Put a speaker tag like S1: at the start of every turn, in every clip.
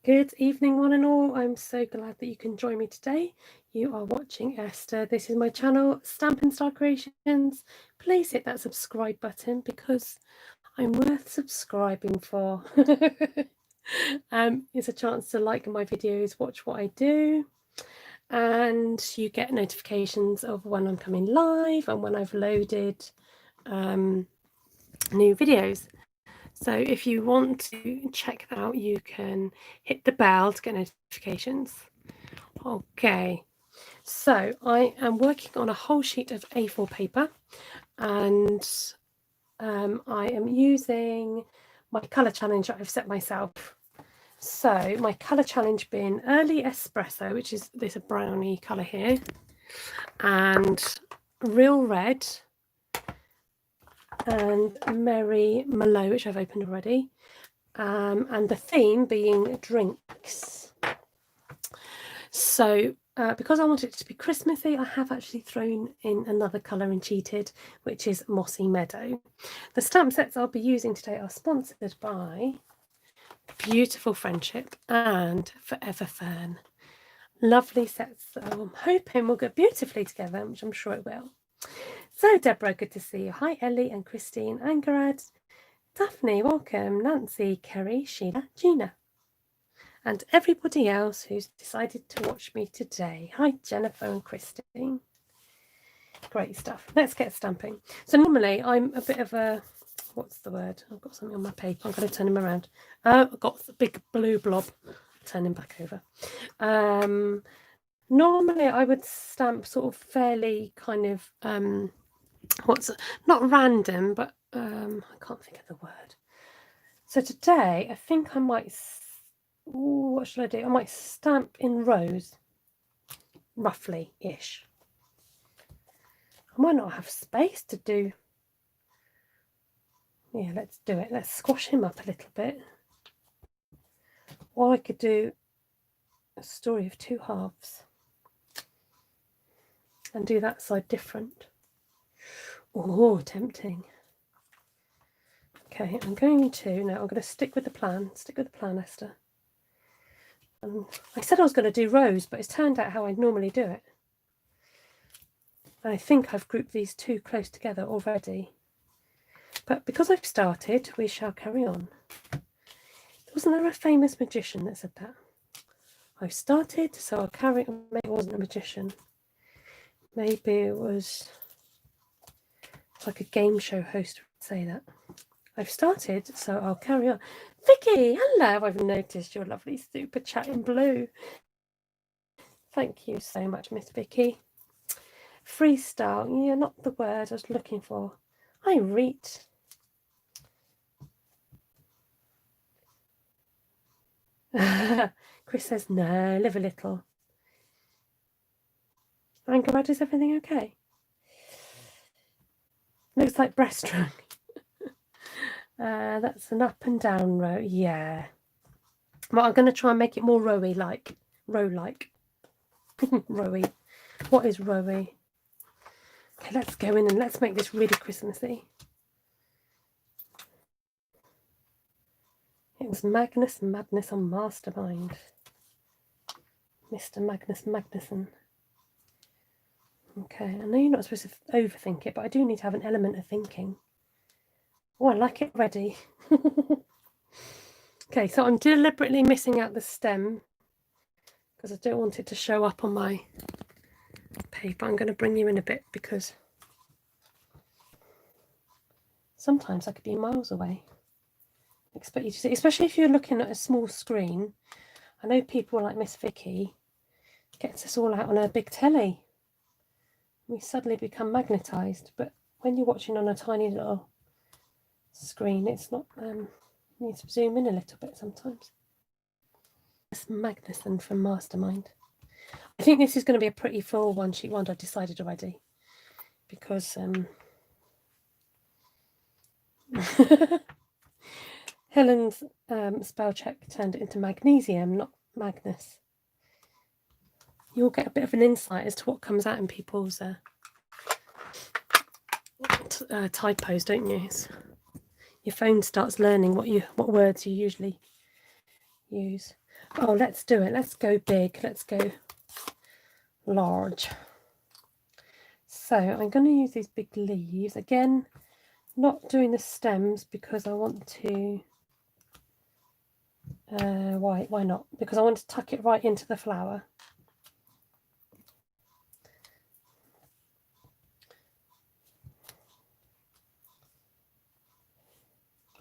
S1: Good evening, one and all. I'm so glad that you can join me today. You are watching Esther. This is my channel, Stampin Star Creations. Please hit that subscribe button because I'm worth subscribing for. It's a chance to like my videos, watch what I do, and you get notifications of when I'm coming live and when I've loaded new videos. So if you want to check that out, you can hit the bell to get notifications. Okay, so I am working on a whole sheet of A4 paper, and I am using my colour challenge that I've set myself. So my colour challenge being Early Espresso, which is this brownie colour here, and Real Red, and Merry Merlot, which I've opened already, and the theme being drinks. So because I want it to be Christmassy, I have actually thrown in another colour and cheated, which is Mossy Meadow. The stamp sets I'll be using today are sponsored by Beautiful Friendship and Forever Fern. Lovely sets that I'm hoping will go beautifully together, which I'm sure it will. So Deborah, good to see you. Hi Ellie and Christine and Garad. Daphne, welcome. Nancy, Kerry, Sheila, Gina, and everybody else who's decided to watch me today. Hi Jennifer and Christine. Great stuff. Let's get stamping. So normally I'm a bit of a, what's the word? I've got something on my paper. I'm going to turn him around. I've got a big blue blob. Turn him back over. Normally I would stamp sort of fairly kind of, not random, but I can't think of the word. So today I think I might, what should I do? I might stamp in rows, roughly-ish. I might not have space to do. Yeah, let's do it. Let's squash him up a little bit. Or I could do a story of two halves and do that side different. Oh, tempting. Okay, I'm going to stick with the plan. Stick with the plan, Esther. I said I was going to do rows, but it's turned out how I normally do it. I think I've grouped these two close together already. But because I've started, we shall carry on. Wasn't there a famous magician that said that? I've started, so I'll carry on. Maybe it wasn't a magician. Maybe it was like a game show host would say that. I've started, so I'll carry on. Vicky, hello. I've noticed your lovely super chat in blue. Thank you so much, Miss Vicky. Freestyle, yeah, not the word I was looking for. I read. Chris says, no, live a little. Angarad, is everything okay? Looks like breaststroke. That's an up and down row. Yeah. Well, I'm going to try and make it more rowy-like. Row-like. Rowy. What is rowy? Okay, let's go in and let's make this really Christmassy. It was Magnus Madness on Mastermind. Mr. Magnus Magnuson. Okay, I know you're not supposed to overthink it, but I do need to have an element of thinking. Oh, I like it already. Okay, so I'm deliberately missing out the stem because I don't want it to show up on my paper. I'm going to bring you in a bit because sometimes I could be miles away. I expect you to see, especially if you're looking at a small screen. I know people like Miss Vicky gets us all out on a big telly. We suddenly become magnetised, but when you're watching on a tiny little screen, it's not, you need to zoom in a little bit sometimes. It's Magnuson from Mastermind. I think this is going to be a pretty full one-sheet wonder, I've decided already, because Helen's spell check turned it into magnesium, not Magnus. You'll get a bit of an insight as to what comes out in people's typos, don't you? Your phone starts learning what words you usually use. Oh, let's do it. Let's go big. Let's go large. So I'm going to use these big leaves. Again, not doing the stems because I want to... why not? Because I want to tuck it right into the flower.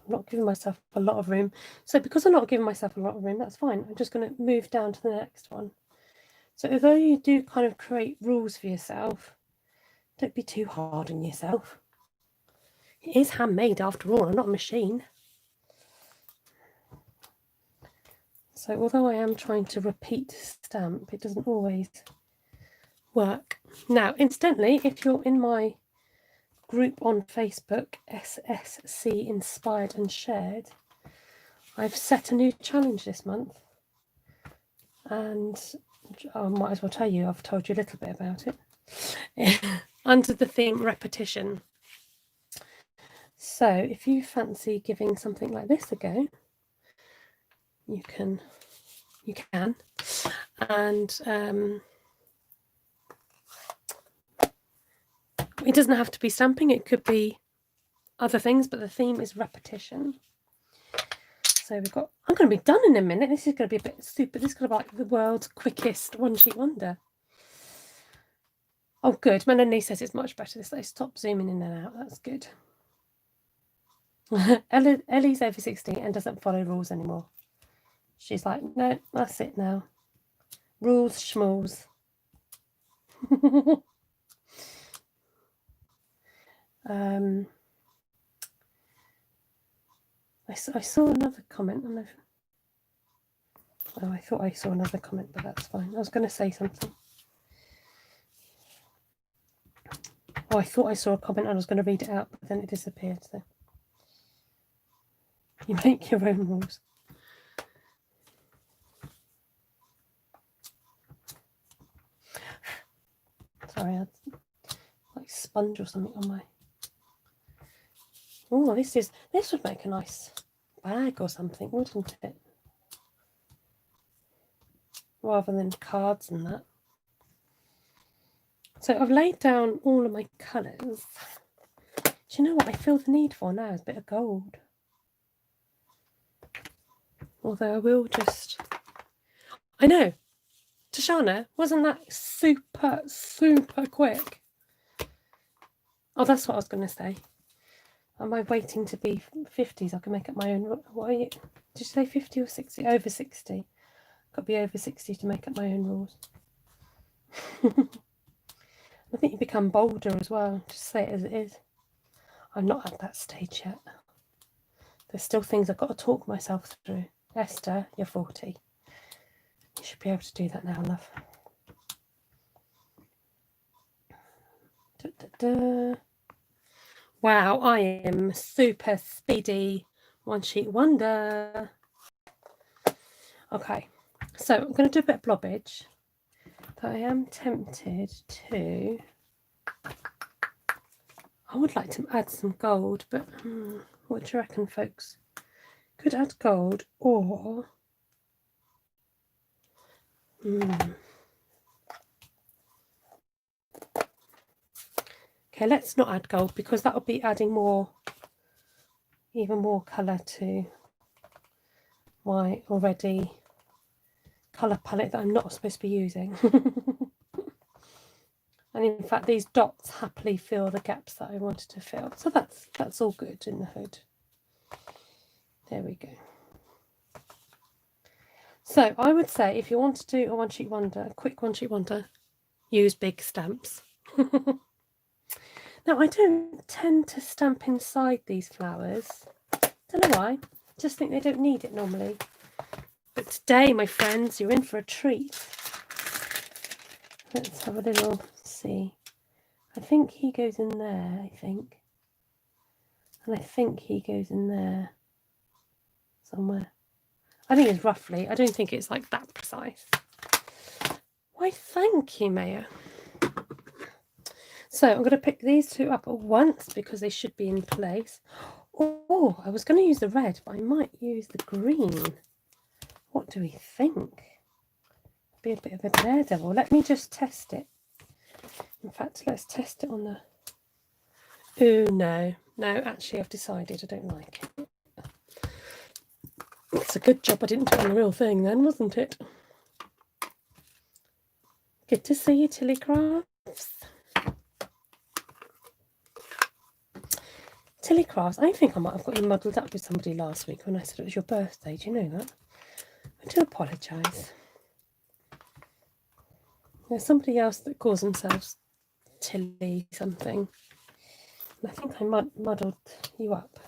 S1: I'm not giving myself a lot of room. So because I'm not giving myself a lot of room, that's fine. I'm just going to move down to the next one. So although you do kind of create rules for yourself, don't be too hard on yourself. It is handmade after all, I'm not a machine. So although I am trying to repeat stamp, it doesn't always work. Now, incidentally, if you're in my group on Facebook, SSC Inspired and Shared, I've set a new challenge this month. And I might as well tell you, I've told you a little bit about it. Under the theme repetition. So if you fancy giving something like this a go, you can. And it doesn't have to be stamping, it could be other things, but the theme is repetition. So we've got, I'm going to be done in a minute. This is going to be a bit stupid. This is going to be like the world's quickest one-sheet wonder. Oh, good. Melanie says it's much better this way. Stop zooming in and out. That's good. Ellie's over 60 and doesn't follow rules anymore. She's like, no, that's it now. Rules, schmools. I saw another comment. Oh, I thought I saw another comment, but that's fine. I was going to say something. Oh, I thought I saw a comment and I was going to read it out, but then it disappeared. So you make your own rules. Sorry, I had like sponge or something on my... Oh, this would make a nice bag or something, wouldn't it? Rather than cards and that. So I've laid down all of my colours. Do you know what I feel the need for now is a bit of gold. Although I will just... I know, Tashana, wasn't that super, super quick? Oh, that's what I was going to say. Am I waiting to be 50s? I can make up my own... What are you? Did you say 50 or 60? Over 60. Got to be over 60 to make up my own rules. I think you become bolder as well. Just say it as it is. I'm not at that stage yet. There's still things I've got to talk myself through. Esther, you're 40. You should be able to do that now, love. Da, da, da. Wow, I am super speedy one-sheet wonder. Okay, so I'm going to do a bit of blobbage. But I am tempted to... I would like to add some gold, but what do you reckon, folks? Could add gold or... Okay, let's not add gold because that will be adding more, even more colour to my already colour palette that I'm not supposed to be using. And in fact, these dots happily fill the gaps that I wanted to fill. So that's all good in the hood. There we go. So I would say if you want to do a one-sheet wonder, a quick one-sheet wonder, use big stamps. Now, I don't tend to stamp inside these flowers. Don't know why. Just think they don't need it normally. But today, my friends, you're in for a treat. Let's have a little see. I think he goes in there, I think. And I think he goes in there somewhere. I think it's roughly. I don't think it's like that precise. Why, thank you, Maya. So I'm going to pick these two up at once because they should be in place. Oh, I was going to use the red, but I might use the green. What do we think? Be a bit of a daredevil. Let me just test it. In fact, let's test it on the... Oh, no. No, actually, I've decided I don't like it. It's a good job I didn't do it on the real thing then, wasn't it? Good to see you, Tilly Crafts. Tilly Crafts, I think I might have got you muddled up with somebody last week when I said it was your birthday. Do you know that? I do apologise. There's somebody else that calls themselves Tilly something. And I think I muddled you up.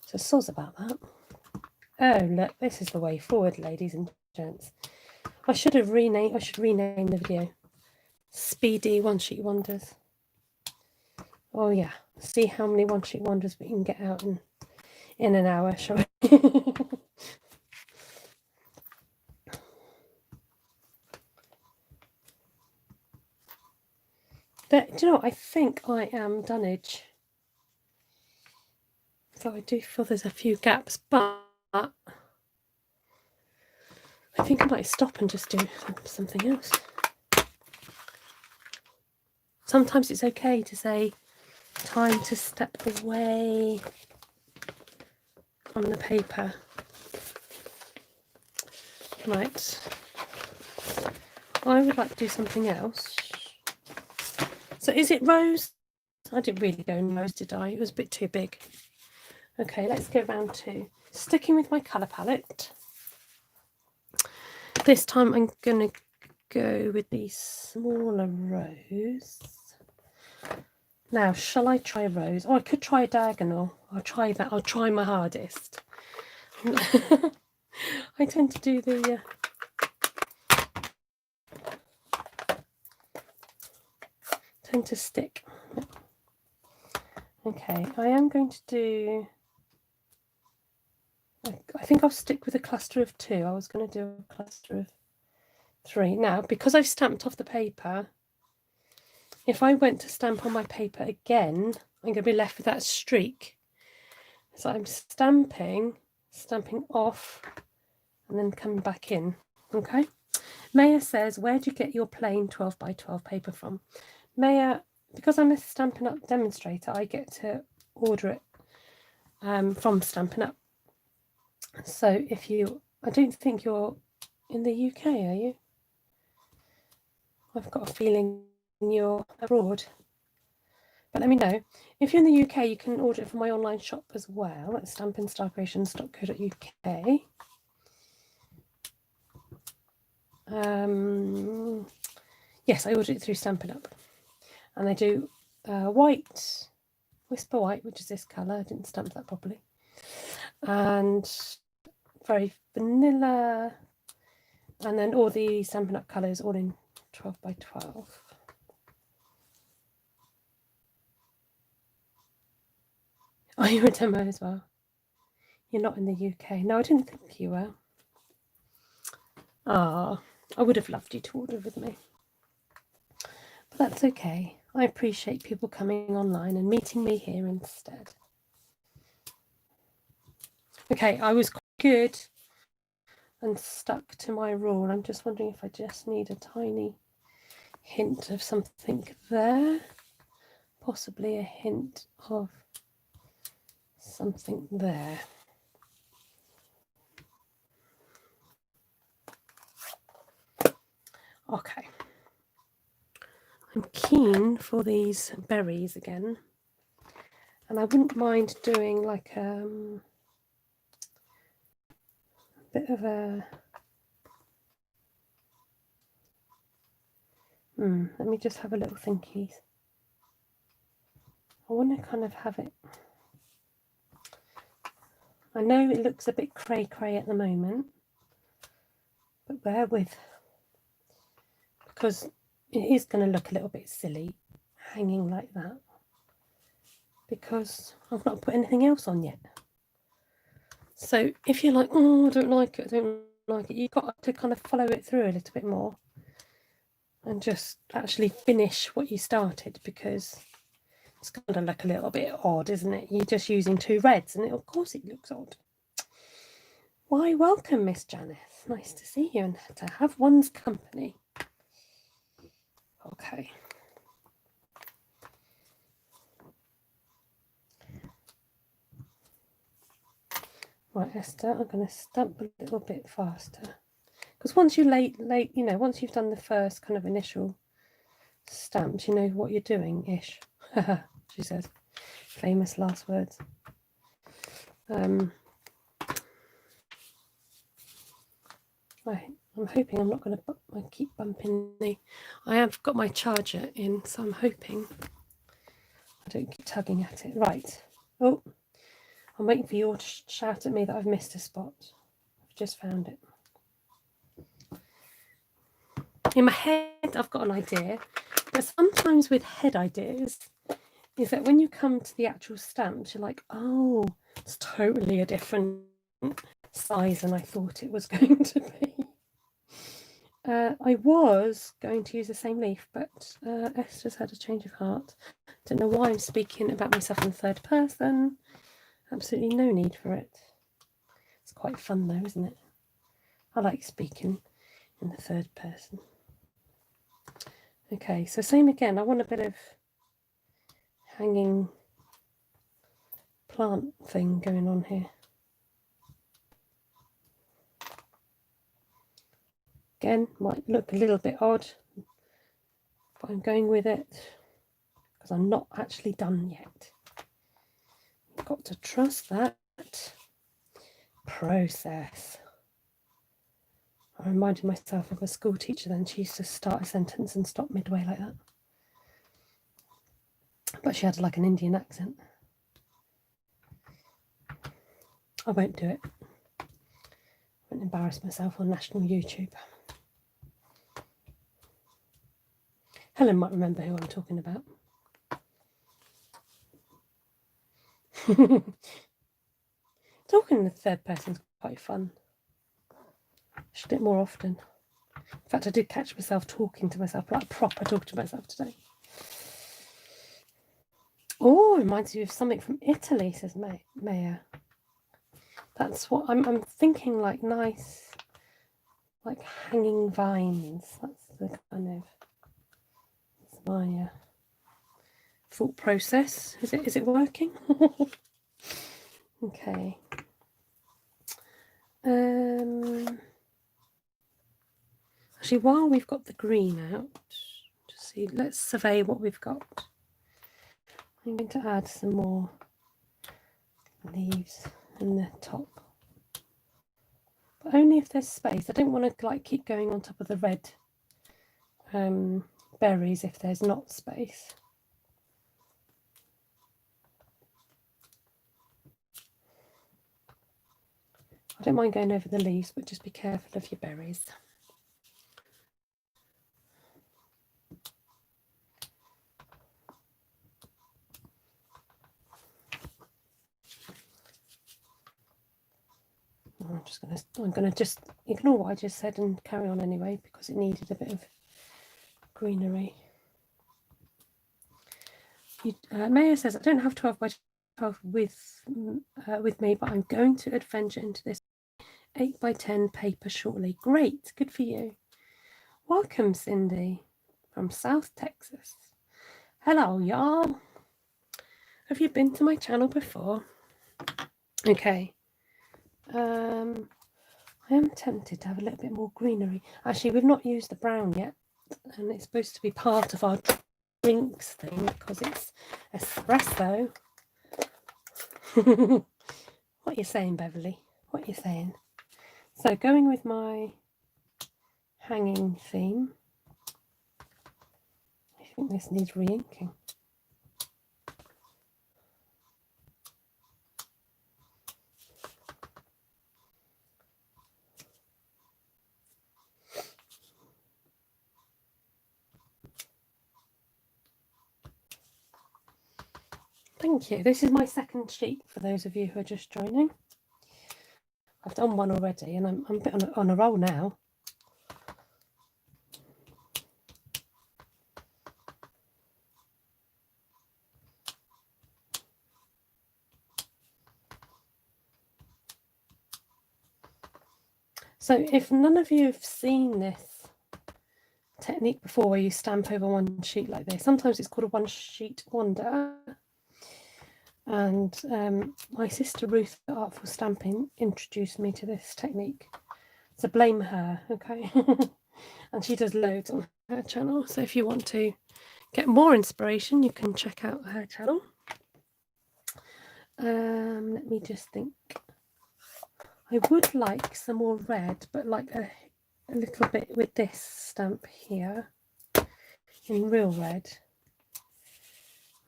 S1: So soz about that. Oh, look, this is the way forward, ladies and gents. I should rename the video Speedy One Sheet Wonders. Oh yeah, see how many One Sheet Wonders we can get out in an hour, shall we? Do you know what? I think I am dunnage. So I do feel there's a few gaps, but I think I might stop and just do something else. Sometimes it's okay to say, time to step away from the paper. Right. I would like to do something else. So is it rose? I didn't really go in rose, did I? It was a bit too big. Okay, let's go round to sticking with my colour palette. This time I'm going to go with the smaller rose. Now, shall I try rose? Oh, I could try a diagonal. I'll try that. I'll try my hardest. I tend to do the... tend to stick. Okay, I am going to do... I think I'll stick with a cluster of 2. I was going to do a cluster of 3. Now, because I've stamped off the paper, if I went to stamp on my paper again, I'm going to be left with that streak. So I'm stamping off, and then coming back in. Okay. Maya says, where do you get your plain 12 by 12 paper from? Maya, because I'm a Stampin' Up demonstrator, I get to order it from Stampin' Up. So if you, I don't think you're in the UK, are you? I've got a feeling you're abroad. But let me know. If you're in the UK, you can order it from my online shop as well at stampinstarcreations.co.uk. Yes, I ordered it through Stampin' Up. And they do white, Whisper White, which is this colour. I didn't stamp that properly. And very vanilla. And then all the Stampin' Up colours all in 12 by 12. Oh, you're a demo as well. You're not in the UK. No, I didn't think you were. Ah, I would have loved you to order with me. But that's okay. I appreciate people coming online and meeting me here instead. Okay, I was quite good and stuck to my rule. I'm just wondering if I just need a tiny hint of something there. Possibly a hint of something there. Okay. I'm keen for these berries again. And I wouldn't mind doing like a bit of a... let me just have a little thinky. I want to kind of have it... I know it looks a bit cray-cray at the moment, but bear with, because it is going to look a little bit silly hanging like that, because I've not put anything else on yet. So if you're like, oh, I don't like it, you've got to kind of follow it through a little bit more and just actually finish what you started, because it's going to look a little bit odd, isn't it? You're just using 2 reds, and of course it looks odd. Why, welcome, Miss Janice. Nice to see you and to have one's company. Okay. Right, Esther, I'm going to stamp a little bit faster. Because once you once you've done the first kind of initial stamps, you know what you're doing, ish. She says. Famous last words. Right, I'm hoping I'm not going to keep bumping the... I have got my charger in, so I'm hoping I don't keep tugging at it. Right. Oh, I'm waiting for you all to shout at me that I've missed a spot. I've just found it. In my head, I've got an idea, but sometimes with head ideas, is that when you come to the actual stamps, you're like, oh, it's totally a different size than I thought it was going to be. I was going to use the same leaf, but Esther's had a change of heart. Don't know why I'm speaking about myself in third person. Absolutely no need for it. It's quite fun though, isn't it? I like speaking in the third person. Okay, so same again. I want a bit of hanging plant thing going on here. Again, might look a little bit odd, but I'm going with it because I'm not actually done yet. You've got to trust that process. I reminded myself of a school teacher then. She used to start a sentence and stop midway like that. But she had like an Indian accent. I won't do it. I won't embarrass myself on national YouTube. Helen might remember who I'm talking about. Talking in the third person is quite fun. I should do it more often. In fact, I did catch myself talking to myself, like proper talking to myself today. Oh, it reminds you of something from Italy, says Maya. That's what I'm thinking, like nice, like hanging vines. That's the kind of, that's my thought process. Is it working? Okay. Actually, while we've got the green out, just see, let's survey what we've got. I'm going to add some more leaves in the top, but only if there's space. I don't want to like keep going on top of the red berries if there's not space. I don't mind going over the leaves, but just be careful of your berries. I'm gonna just ignore what I just said and carry on anyway, because it needed a bit of greenery. Maya says, I don't have 12 by 12 with me, but I'm going to adventure into this 8 by 10 paper shortly. Great, good for you. Welcome, Cindy, from South Texas. Hello, y'all. Have you been to my channel before? Okay. I am tempted to have a little bit more greenery. Actually, we've not used the brown yet, and it's supposed to be part of our drinks thing because it's espresso. What are you saying, Beverly? What are you saying? So going with my hanging theme, I think this needs re-inking. Thank you. This is my second sheet for those of you who are just joining. I've done one already and I'm a bit on a roll now. So if none of you have seen this technique before, where you stamp over one sheet like this, sometimes it's called a one sheet wonder. And my sister Ruth at Artful Stamping introduced me to this technique, so blame her, okay? And she does loads on her channel, so if you want to get more inspiration, you can check out her channel. Let me just think. I would like some more red, but like a little bit with this stamp here in real red.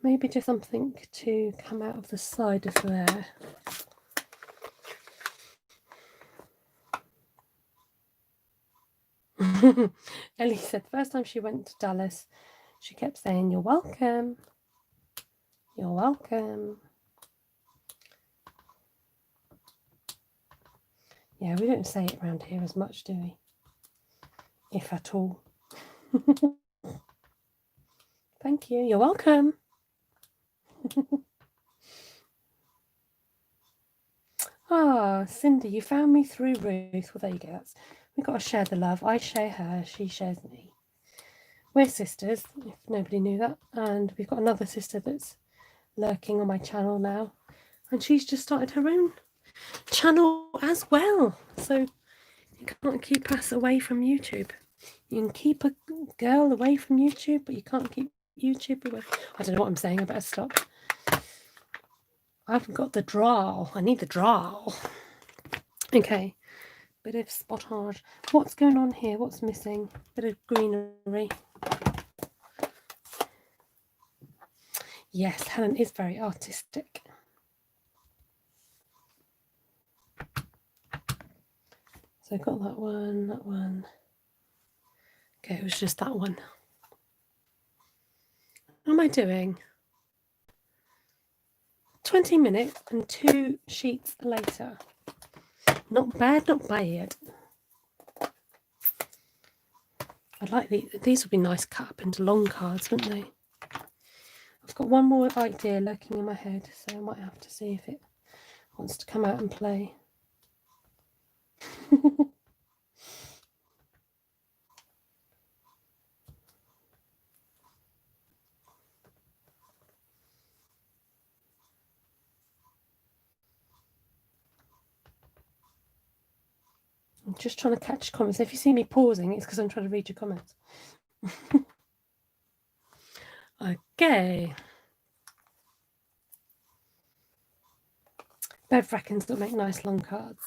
S1: Maybe just something to come out of the side of there. Ellie said first time she went to Dallas, she kept saying, "You're welcome. You're welcome." Yeah, we don't say it around here as much, do we? If at all. Thank you. You're welcome. Ah, Cindy, you found me through Ruth. Well, there you go. We've got to share the love. I share her, she shares me. We're sisters, if nobody knew that. And we've got another sister that's lurking on my channel now. And she's just started her own channel as well. So you can't keep us away from YouTube. You can keep a girl away from YouTube, but you can't keep YouTube away. I don't know what I'm saying. I better stop. I haven't got the drawl. I need the drawl. Okay. Bit of spottage. What's going on here? What's missing? Bit of greenery. Yes, Helen is very artistic. So I got that one, that one. Okay, it was just that one. What am I doing? 20 minutes and 2 sheets later. Not bad, not bad. I'd like these would be nice cut up into long cards, wouldn't they? I've got one more idea lurking in my head, so I might have to see if it wants to come out and play. I'm just trying to catch comments. If you see me pausing, it's because I'm trying to read your comments. Okay. Bev reckons they'll make nice long cards.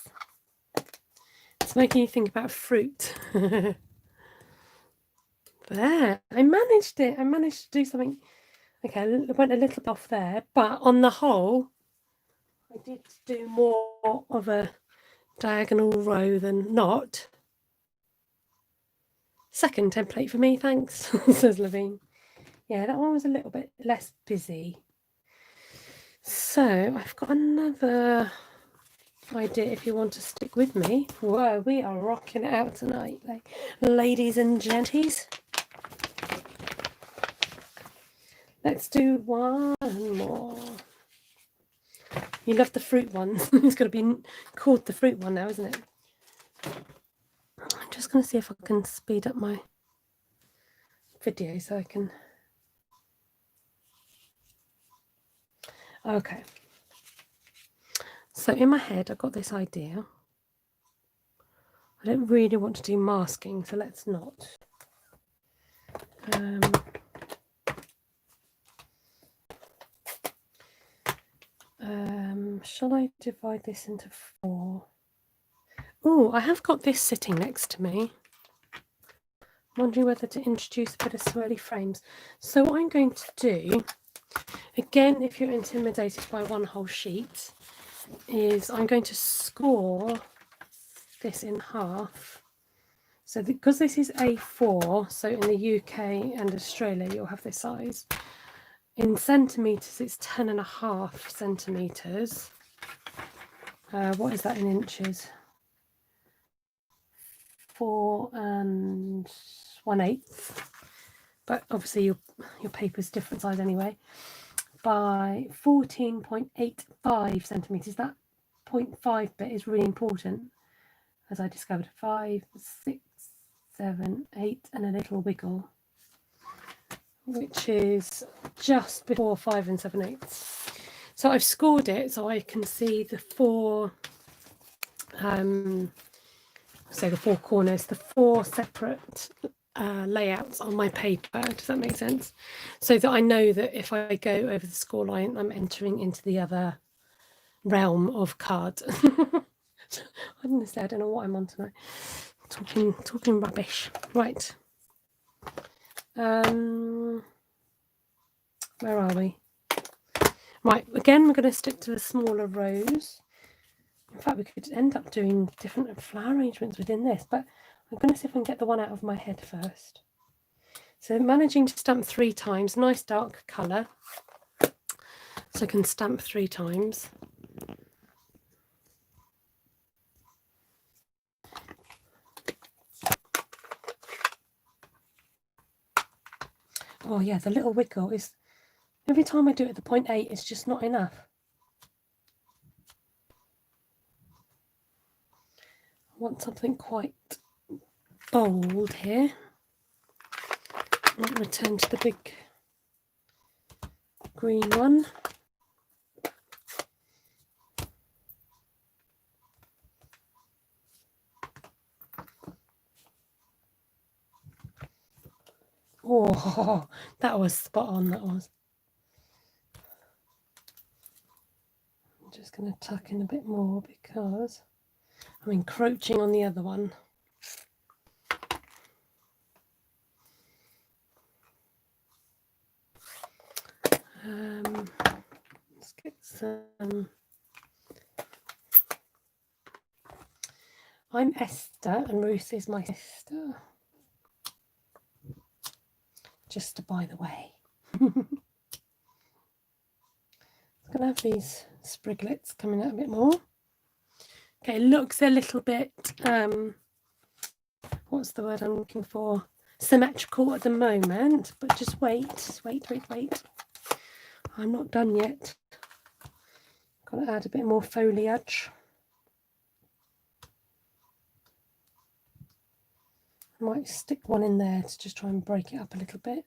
S1: It's making you think about fruit. There, I managed it. I managed to do something. Okay, I went a little off there, but on the whole, I did do more of a diagonal row than not. Second template for me, thanks, says Levine. Yeah, that one was a little bit less busy. So I've got another idea if you want to stick with me. Whoa, we are rocking it out tonight, like ladies and genties. Let's do one more. You love the fruit ones. It's got to be called the fruit one now, isn't it? I'm just going to see if I can speed up my video so I can. Okay. So in my head, I've got this idea. I don't really want to do masking, so let's not. Shall I divide this into 4? Oh, I have got this sitting next to me. I'm wondering whether to introduce a bit of swirly frames. So what I'm going to do, again, if you're intimidated by one whole sheet, is I'm going to score this in half. So because this is A4, so in the UK and Australia, you'll have this size. In centimetres, it's 10.5 centimetres. What is that in inches? 4 1/8. But obviously your paper's different size anyway. By 14.85 centimetres. That 0.5 bit is really important. as I discovered. 5, 6, 7, 8, and a little wiggle, which is just before 5 and 7/8. So I've scored it so I can see the four, the four corners, the four separate layouts on my paper. Does that make sense? So that I know that if I go over the score line, I'm entering into the other realm of cards. Honestly, I don't know what I'm on tonight. Talking rubbish. Right. Where are we? Right, again, we're going to stick to the smaller rows. In fact, we could end up doing different flower arrangements within this, but I'm going to see if I can get the one out of my head first. So managing to stamp 3 times, nice dark colour. So I can stamp 3 times. Oh yeah, the little wiggle is, every time I do it at the 0.8, it's just not enough. I want something quite bold here. I'll return to the big green one. Oh, that was spot on, that was. I'm just going to tuck in a bit more because I'm encroaching on the other one. Let's get some. I'm Esther and Ruth is my sister. Just by the way. I'm going to have these spriglets coming out a bit more. Okay, it looks a little bit, what's the word I'm looking for? Symmetrical at the moment, but just wait. I'm not done yet. Got to add a bit more foliage. I might stick one in there to just try and break it up a little bit.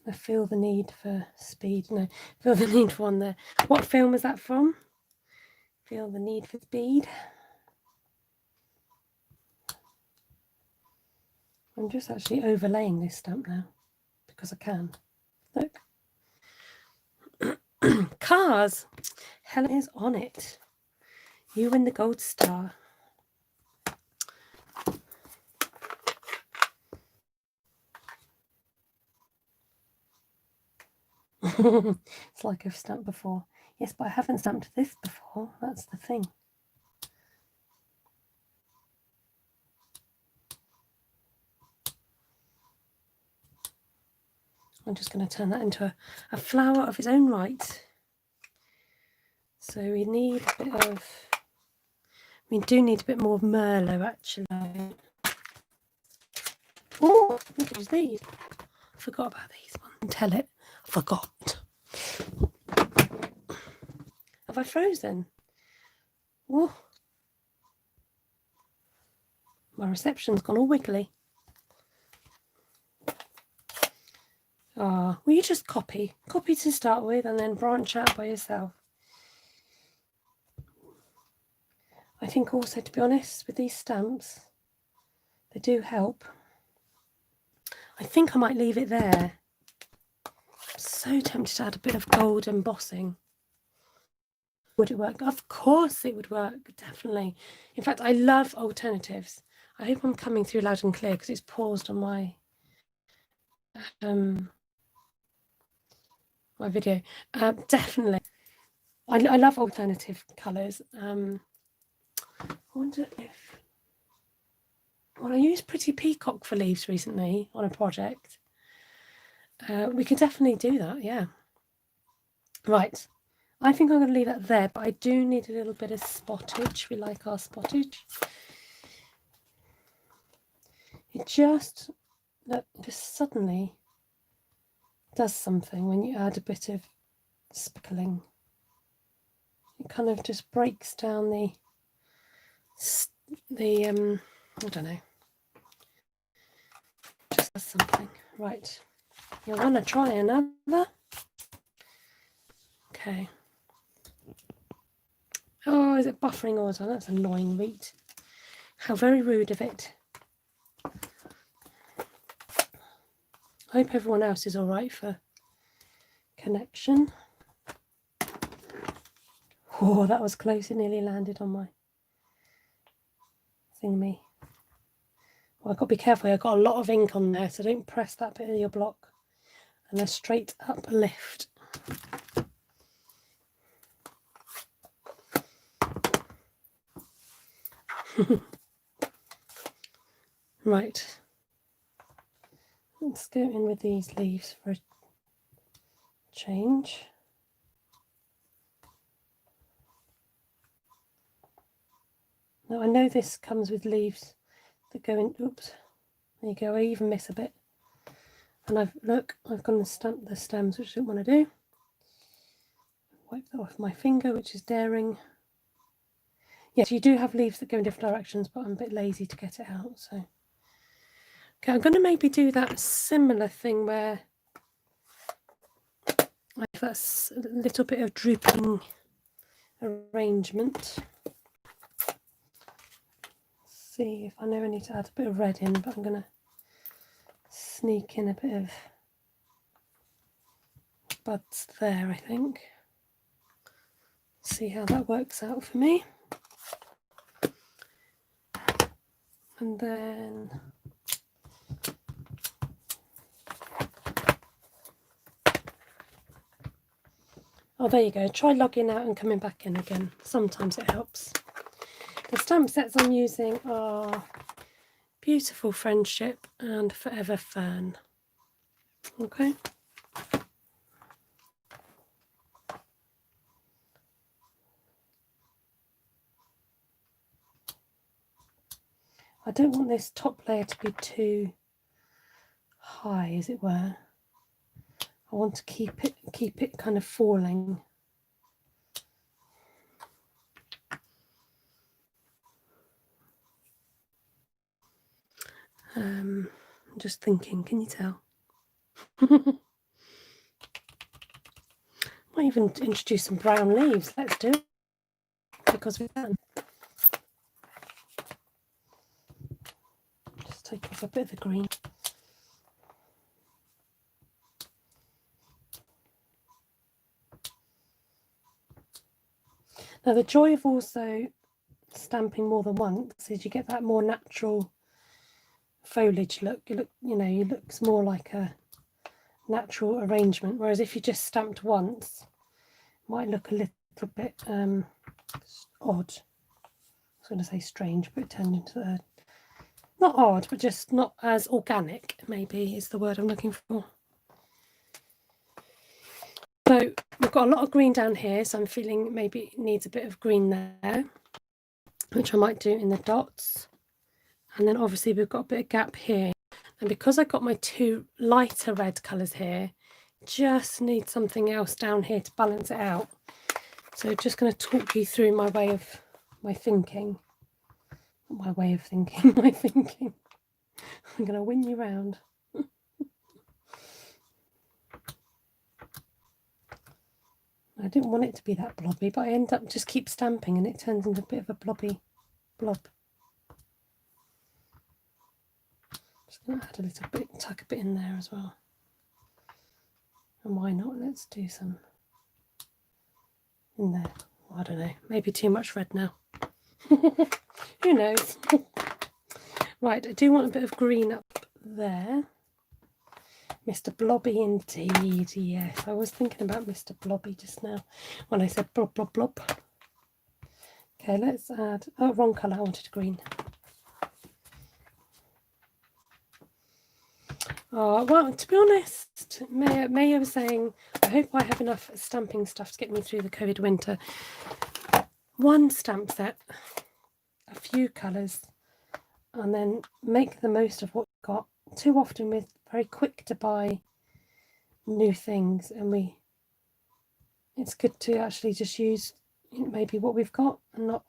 S1: I feel the need for speed. No, feel the need for one there. What film is that from? Feel the need for speed. I'm just actually overlaying this stamp now because I can. Look. Cars. Helen is on it. You win the gold star. It's like I've stamped before. Yes, but I haven't stamped this before. That's the thing. I'm just going to turn that into a flower of its own right. So we need a bit of, we do need a bit more of Merlot actually. Oh, look at these. I forgot about these ones. Tell it. I forgot. Have I frozen? Oh. My reception's gone all wiggly. Ah, well, you just copy to start with and then branch out by yourself. I think also, to be honest, with these stamps, they do help. I think I might leave it there. I'm so tempted to add a bit of gold embossing. Would it work? Of course it would work, definitely. In fact, I love alternatives. I hope I'm coming through loud and clear because it's paused on my my video. Definitely. I love alternative colours. I wonder if... Well, I used Pretty Peacock for leaves recently on a project. We could definitely do that, yeah. Right. I think I'm going to leave that there, but I do need a little bit of spottage. We like our spottage. It just suddenly does something when you add a bit of speckling. It kind of just breaks down the I don't know, just does something. Right, you're going to try another. Okay. Oh, is it buffering all the time? That's annoying, Reet. How very rude of it. I hope everyone else is all right for connection. Oh, that was close. It nearly landed on my thingy. Well, I've got to be careful. I've got a lot of ink on there, so don't press that bit of your block. And a straight up lift. Right. Let's go in with these leaves for a change. Now I know this comes with leaves that go in. Oops, there you go. I even miss a bit. And I've gone and stamped the stems, which I don't want to do. Wipe that off my finger, which is daring. Yes, you do have leaves that go in different directions, but I'm a bit lazy to get it out. So, okay, I'm going to maybe do that similar thing where I have that little bit of drooping arrangement. See if I know I need to add a bit of red in, but I'm going to sneak in a bit of buds there, I think. See how that works out for me. And then oh, there you go. Try logging out and coming back in again. Sometimes it helps. The stamp sets I'm using are Beautiful Friendship and Forever Fern. Okay. I don't want this top layer to be too high, as it were. I want to keep it kind of falling. I'm just thinking, can you tell? Might even introduce some brown leaves. Let's do it because we can. Just take off a bit of the green. Now the joy of also stamping more than once is you get that more natural foliage look. It looks more like a natural arrangement, whereas if you just stamped once, it might look a little bit odd. I was going to say strange, but it turned into not odd, but just not as organic, maybe is the word I'm looking for. So we've got a lot of green down here, so I'm feeling maybe it needs a bit of green there, which I might do in the dots. And then obviously we've got a bit of gap here. And because I've got my two lighter red colours here, just need something else down here to balance it out. So just going to talk you through my thinking. Not my way of thinking, my thinking. I'm going to win you round. I didn't want it to be that blobby, but I end up just keep stamping and it turns into a bit of a blobby blob. Just going to add a little bit, tuck a bit in there as well. And why not? Let's do some in there. I don't know, maybe too much red now. Who knows? Right, I do want a bit of green up there. Mr. Blobby indeed, yes. I was thinking about Mr. Blobby just now when I said blob, blob, blob. Okay, let's add, oh, wrong colour, I wanted green. Oh, well, to be honest, Maya was saying, I hope I have enough stamping stuff to get me through the COVID winter. One stamp set, a few colours, and then make the most of what we've got. Too often we're very quick to buy new things, and it's good to actually just use maybe what we've got and not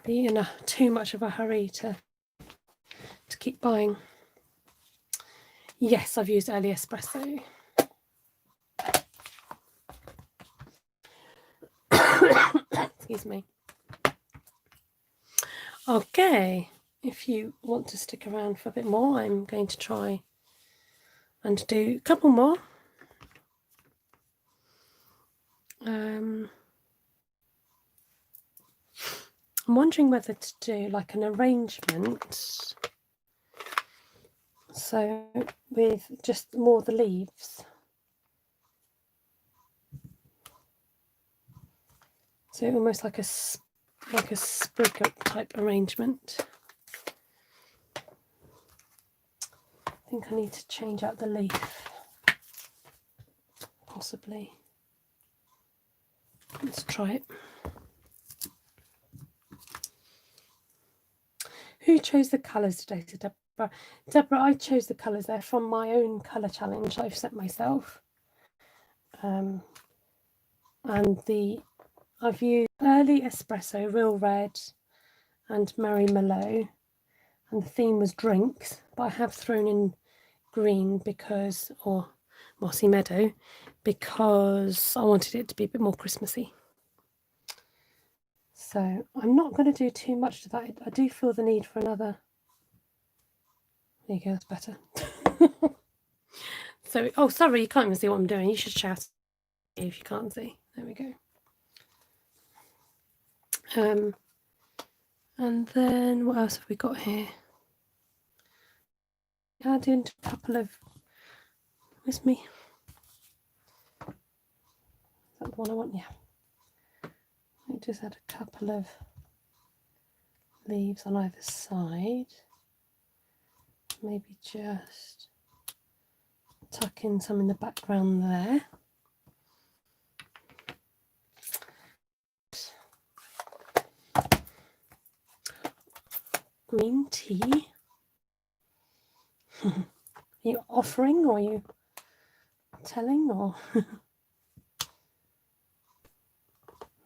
S1: be in too much of a hurry to keep buying. Yes, I've used early espresso. Excuse me. Okay, if you want to stick around for a bit more, I'm going to try and do a couple more. I'm wondering whether to do like an arrangement, so with just more of the leaves. So almost like a sprig type arrangement. I think I need to change out the leaf, possibly. Let's try it. Who chose the colours today? To Deborah. Deborah, I chose the colours. They're from my own colour challenge I've set myself. And I've used Early Espresso, Real Red, and Merry Merlot, and the theme was drinks. But I have thrown in green because, or Mossy Meadow, because I wanted it to be a bit more Christmassy. So I'm not going to do too much to that. I do feel the need for another. There you go, that's better. So, oh, sorry, you can't even see what I'm doing. You should shout if you can't see. There we go. And then what else have we got here? Add in a couple of. Where's me? Is that the one I want? Yeah. I just add a couple of leaves on either side. Maybe just tuck in some in the background there. Green tea. Are you offering, or are you telling, or? I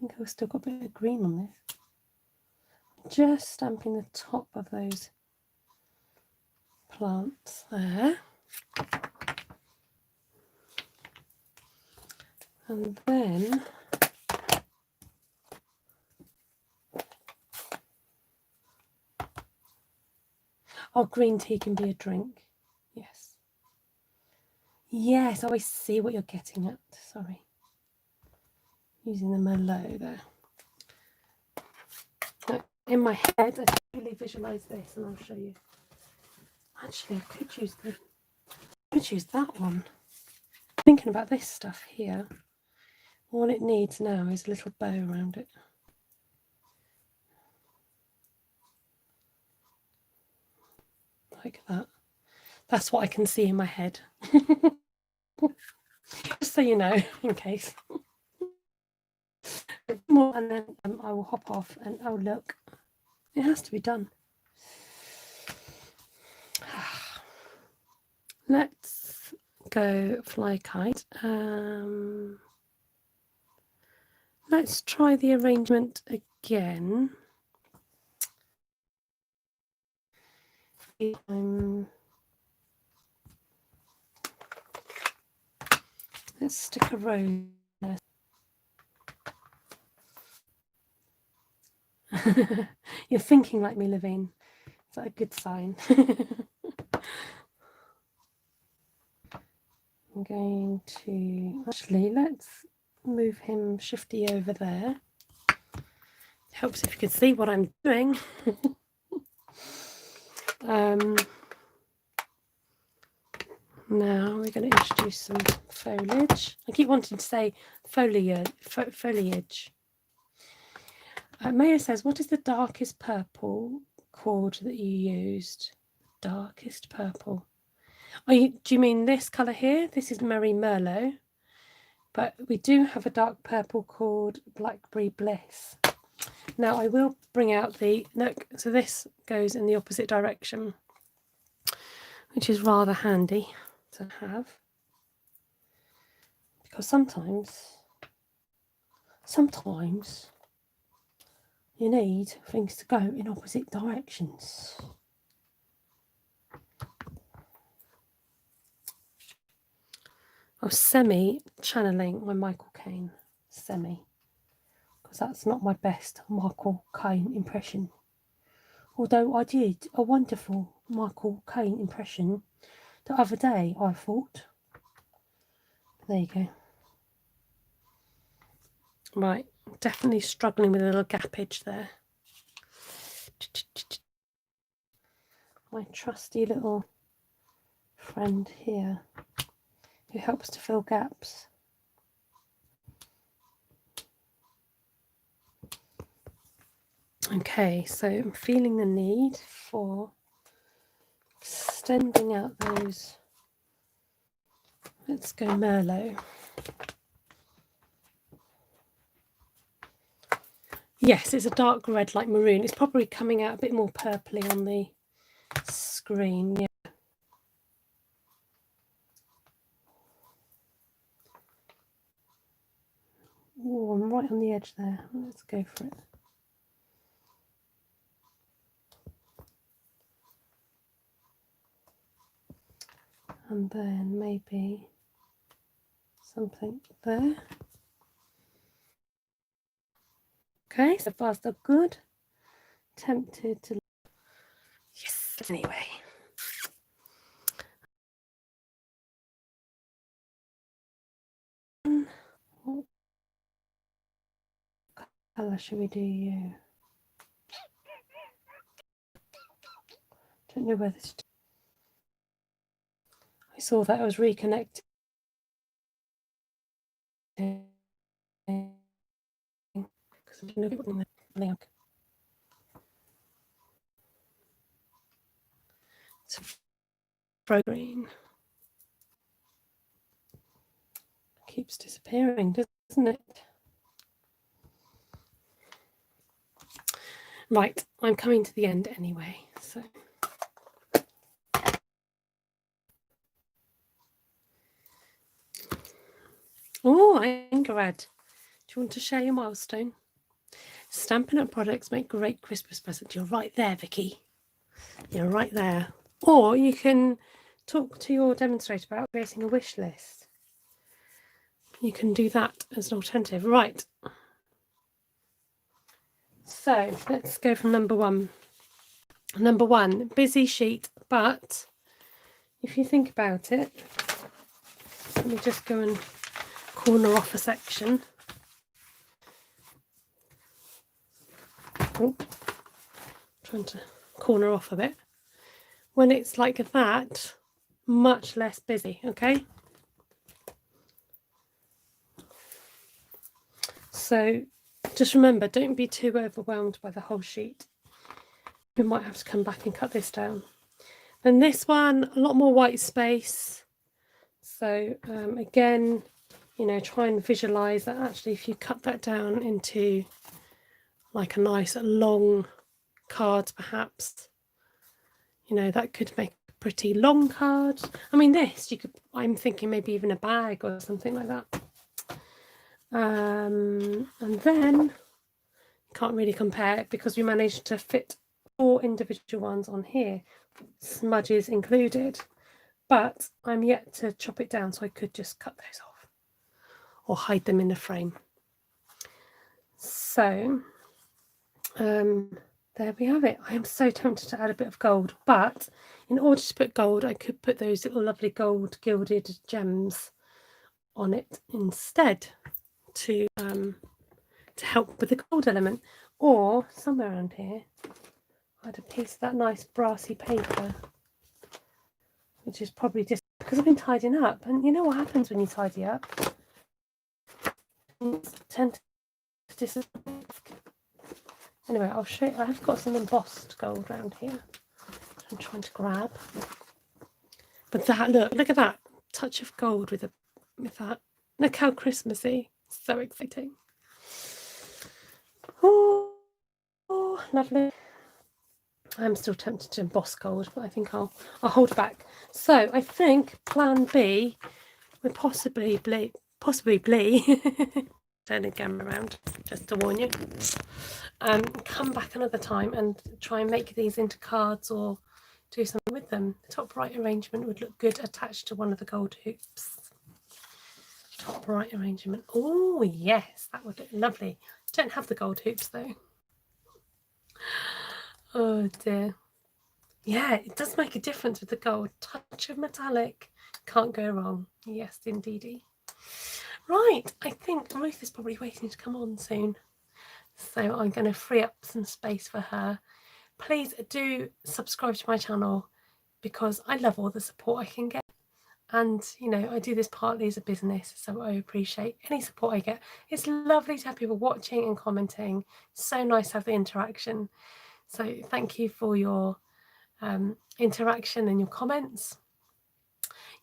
S1: think I've still got a bit of green on this. Just stamping the top of those plants there. And then oh, green tea can be a drink. Yes. Yes, oh, I see what you're getting at. Sorry. Using the Merlot there. In my head, I really visualise this, and I'll show you. Actually, I could use that one. Thinking about this stuff here. All it needs now is a little bow around it. Like that. That's what I can see in my head. Just so you know, in case. More, and then I will hop off and oh look, it has to be done. Let's go fly kite. Let's try the arrangement again. Let's stick a rose there. You're thinking like me, Levine. Is that a good sign? I'm going to actually let's move him shifty over there. Helps if you can see what I'm doing. Now we're going to introduce some foliage. I keep wanting to say foliage. Maya says, what is the darkest purple cord that you used? Darkest purple. Do you mean this colour here? This is Merry Merlot. But we do have a dark purple called Blackberry Bliss. Now I will bring out the, look, so this goes in the opposite direction, which is rather handy to have. Because sometimes you need things to go in opposite directions. I was semi-channeling my Michael Caine. Semi. Because that's not my best Michael Caine impression. Although I did a wonderful Michael Caine impression the other day, I thought. There you go. Right, definitely struggling with a little gappage there. My trusty little friend here who helps to fill gaps. Okay, so I'm feeling the need for extending out those. Let's go Merlot. Yes, it's a dark red like maroon. It's probably coming out a bit more purpley on the screen. Yeah. Oh, I'm right on the edge there. Let's go for it. And then maybe something there. Okay, so far so good. Tempted to. Yes, anyway. What colour should we do you? Don't know whether to. I saw that I was reconnected. Because I didn't know it was in the link. It's green. Keeps disappearing, doesn't it? Right, I'm coming to the end anyway, so. Oh, Ingrid, do you want to share your milestone? Stampin' Up products make great Christmas presents. You're right there, Vicky. You're right there. Or you can talk to your demonstrator about creating a wish list. You can do that as an alternative. Right. So let's go from number one. Number one, busy sheet, but if you think about it, let me just go and corner off a section. Oh, trying to corner off a bit. When it's like that, much less busy, okay? So just remember, don't be too overwhelmed by the whole sheet. You might have to come back and cut this down. Then this one, a lot more white space. So again, you know, try and visualize that actually if you cut that down into like a nice long card perhaps, you know, that could make a pretty long card. I mean, this, you could, I'm thinking maybe even a bag or something like that. And then you can't really compare it because we managed to fit 4 individual ones on here, smudges included, but I'm yet to chop it down, so I could just cut those off or hide them in the frame. So there we have it. I am so tempted to add a bit of gold, but in order to put gold, I could put those little lovely gold gilded gems on it instead to help with the gold element. Or somewhere around here, I had a piece of that nice brassy paper, which is probably just because I've been tidying up. And you know what happens when you tidy up? You tend to disappear. Anyway, I'll show you. I've got some embossed gold around here. I'm trying to grab. But that, look at that touch of gold with that. Look how Christmassy. So exciting. Oh, lovely. I'm still tempted to emboss gold, but I think I'll hold back. So I think plan B would possibly be turn the camera around just to warn you. Come back another time and try and make these into cards or do something with them. The top right arrangement would look good attached to one of the gold hoops. Top right arrangement. Oh yes, that would look lovely. Don't have the gold hoops though. Oh dear. Yeah, it does make a difference with the gold. Touch of metallic. Can't go wrong. Yes, indeedy. Right, I think Ruth is probably waiting to come on soon. So I'm going to free up some space for her. Please do subscribe to my channel because I love all the support I can get. And, you know, I do this partly as a business, so I appreciate any support I get. It's lovely to have people watching and commenting. It's so nice to have the interaction. So thank you for your interaction and your comments.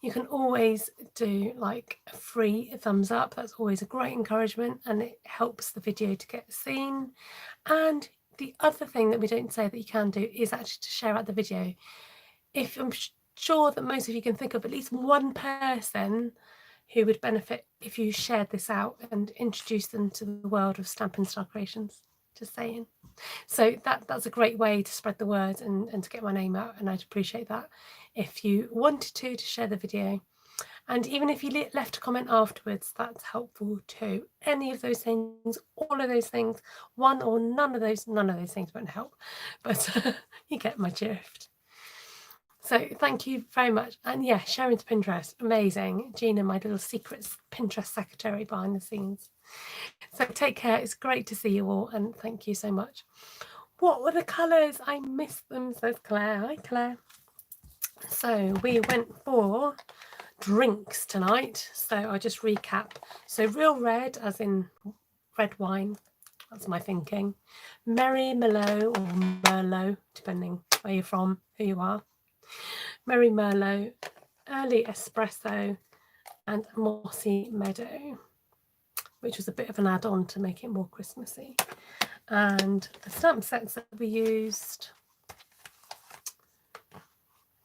S1: You can always do like a free thumbs up. That's always a great encouragement and it helps the video to get seen. And the other thing that we don't say that you can do is actually to share out the video. If I'm sure that most of you can think of at least one person who would benefit if you shared this out and introduced them to the world of Stampin Star Creations. Just saying. So that's a great way to spread the word and to get my name out, and I'd appreciate that if you wanted to share the video. And even if you left a comment afterwards, that's helpful too. Any of those things, all of those things, one or none of those things won't help, but you get my drift. So thank you very much. And yeah, sharing to Pinterest, amazing. Gina, my little secret Pinterest secretary behind the scenes. So take care. It's great to see you all and thank you so much. What were the colours? I missed them, says Claire. Hi, Claire. So we went for drinks tonight. So I'll just recap. So real red, as in red wine. That's my thinking. Merry Merlot or Merlot, depending where you're from, who you are. Merry Merlot, early espresso, and mossy meadow, which was a bit of an add-on to make it more Christmassy. And the stamp sets that we used,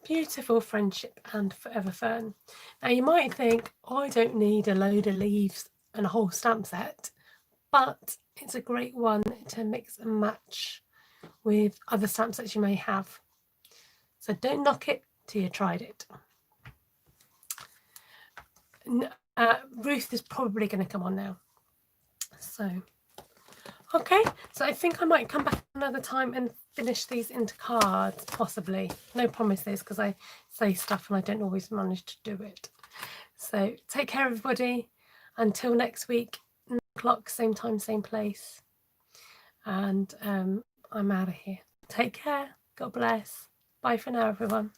S1: Beautiful Friendship and Forever Fern. Now you might think, oh, I don't need a load of leaves and a whole stamp set, but it's a great one to mix and match with other stamp sets you may have. So don't knock it till you tried it. Ruth is probably going to come on now. So, okay. So I think I might come back another time and finish these into cards, possibly. No promises because I say stuff and I don't always manage to do it. So take care, everybody. Until next week, 9 o'clock, same time, same place. And I'm out of here. Take care. God bless. Bye for now, everyone.